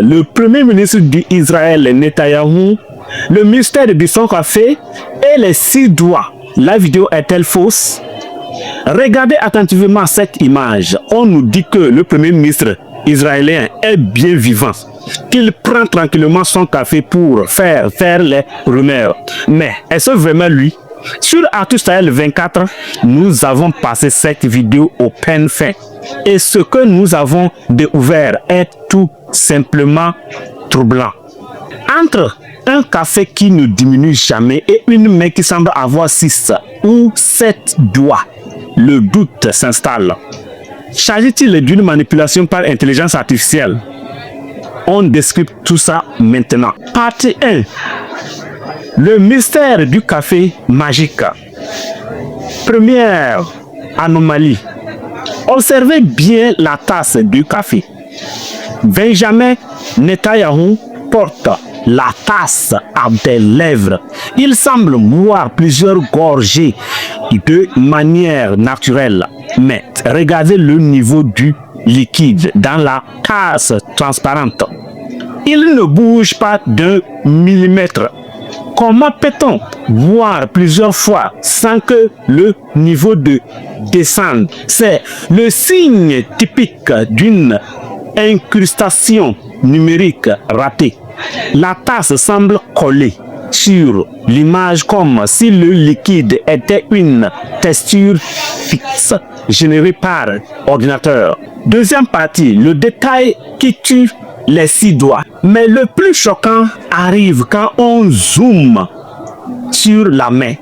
le premier ministre d'Israël, Netanyahou, le mystère de son café et les 6 doigts. La vidéo est-elle fausse? Regardez attentivement cette image. On nous dit que le premier ministre israélien est bien vivant, qu'il prend tranquillement son café pour faire les rumeurs. Mais est-ce vraiment lui? Sur Actu Sahel 24, nous avons passé cette vidéo au peine fin. Et ce que nous avons découvert est tout simplement troublant. Entre un café qui ne diminue jamais et une main qui semble avoir 6 ou 7 doigts, le doute s'installe. S'agit-il d'une manipulation par intelligence artificielle? On décrypte tout ça maintenant. Partie 1. Le mystère du café magique. Première anomalie. Observez bien la tasse du café. Benjamin Netanyahou porte la tasse à des lèvres. Il semble boire plusieurs gorgées de manière naturelle. Mais regardez le niveau du liquide dans la tasse transparente. Il ne bouge pas d'un millimètre. Comment peut-on boire plusieurs fois sans que le niveau descende? C'est le signe typique d'une incrustation numérique ratée. La tasse semble collée sur l'image comme si le liquide était une texture fixe générée par ordinateur. Deuxième partie, le détail qui tue les 6 doigts. Mais le plus choquant arrive quand on zoome sur la main.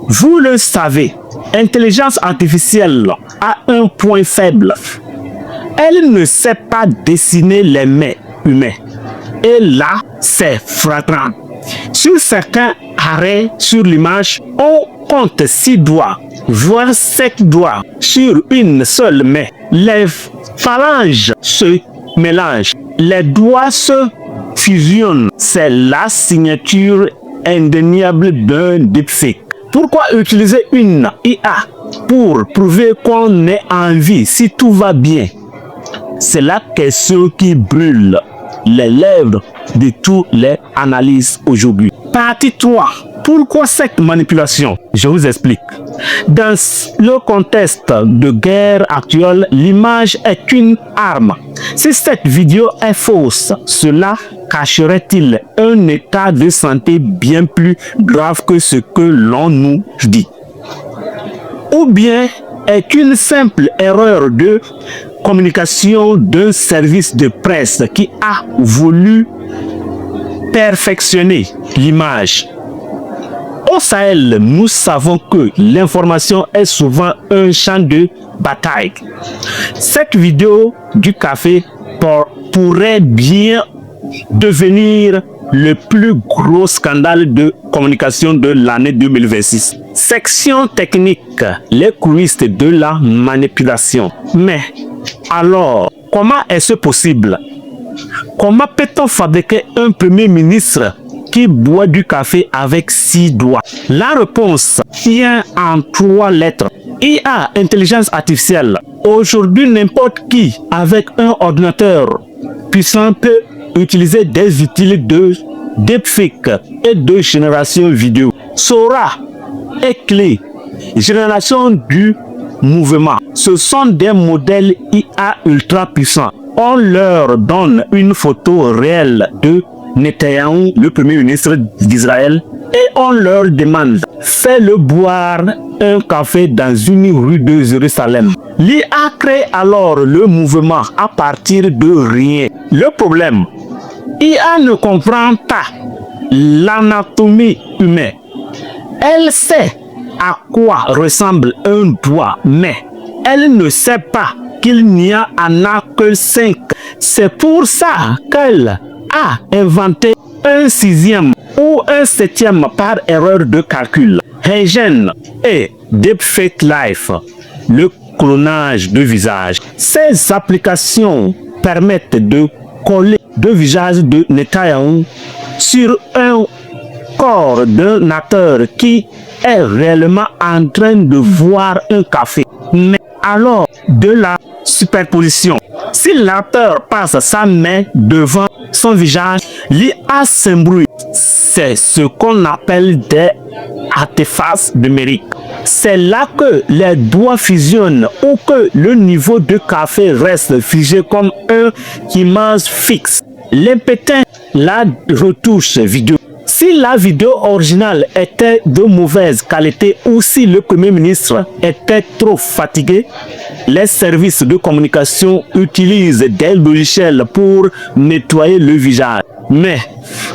Vous le savez, l'intelligence artificielle a un point faible. Elle ne sait pas dessiner les mains humaines. Et là, c'est flagrant. Sur certains arrêts sur l'image, on compte 6 doigts, voire 7 doigts sur une seule main. Les phalanges se mélangent, les doigts se fusionnent. C'est la signature indéniable d'un deepfake. Pourquoi utiliser une IA pour prouver qu'on est en vie si tout va bien? C'est la question qui brûle les lèvres de toutes les analyses aujourd'hui. Partie 3. Pourquoi cette manipulation? Je vous explique. Dans le contexte de guerre actuelle, l'image est une arme. Si cette vidéo est fausse, cela cacherait-il un état de santé bien plus grave que ce que l'on nous dit? Ou bien est une simple erreur de communication d'un service de presse qui a voulu perfectionner l'image? Au Sahel, nous savons que l'information est souvent un champ de bataille. Cette vidéo du café pourrait bien devenir le plus gros scandale de communication de l'année 2026. Section technique, les coulisses de la manipulation. Mais alors, comment est-ce possible? Comment peut-on fabriquer un premier ministre qui boit du café avec 6 doigts? La réponse tient en 3 lettres. IA, intelligence artificielle. Aujourd'hui, n'importe qui avec un ordinateur puissant peut utiliser des outils de deepfake et de génération vidéo. Sora est clé. Génération du mouvement. Ce sont des modèles IA ultra puissants. On leur donne une photo réelle de Netanyahou, le premier ministre d'Israël, et on leur demande « Fais-le boire un café dans une rue de Jérusalem ». L'IA crée alors le mouvement à partir de rien. Le problème, IA ne comprend pas l'anatomie humaine. Elle sait à quoi ressemble un doigt, mais elle ne sait pas qu'il n'y en a que 5. C'est pour ça qu'elle a inventé un 6e ou un 7e par erreur de calcul. Heygen et Deepfake Life, le clonage de visage. Ces applications permettent de coller le visage de Netanyahou sur un corps d'un acteur qui est réellement en train de boire un café. Mais alors de la superposition. Si l'acteur passe sa main devant son visage, l'IA s'embrouille. C'est ce qu'on appelle des artefacts numériques. C'est là que les doigts fusionnent ou que le niveau de café reste figé comme une image fixe. L'impétent la retouche vidéo. Si la vidéo originale était de mauvaise qualité ou si le Premier ministre était trop fatigué, les services de communication utilisent des logiciels pour nettoyer le visage. Mais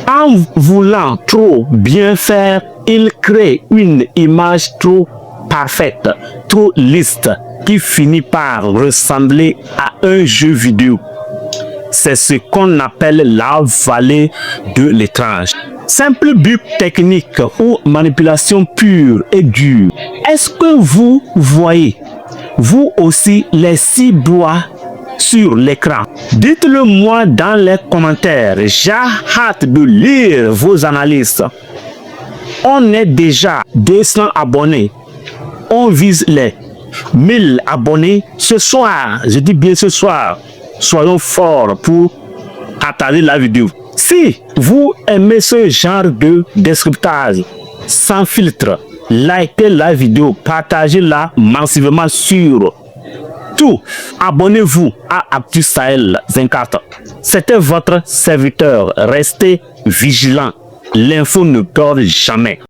en voulant trop bien faire, ils créent une image trop parfaite, trop lisse, qui finit par ressembler à un jeu vidéo. C'est ce qu'on appelle la vallée de l'étrange. Simple but technique ou manipulation pure et dure. Est-ce que vous voyez, vous aussi, les 6 doigts sur l'écran? Dites-le moi dans les commentaires. J'ai hâte de lire vos analyses. On est déjà 200 abonnés. On vise les 1000 abonnés ce soir. Je dis bien ce soir. Soyons forts pour partager la vidéo. Si vous aimez ce genre de décryptage sans filtre, likez la vidéo, partagez-la massivement sur tout. Abonnez-vous à Actu Sahel 24. C'était votre serviteur. Restez vigilant. L'info ne dort jamais.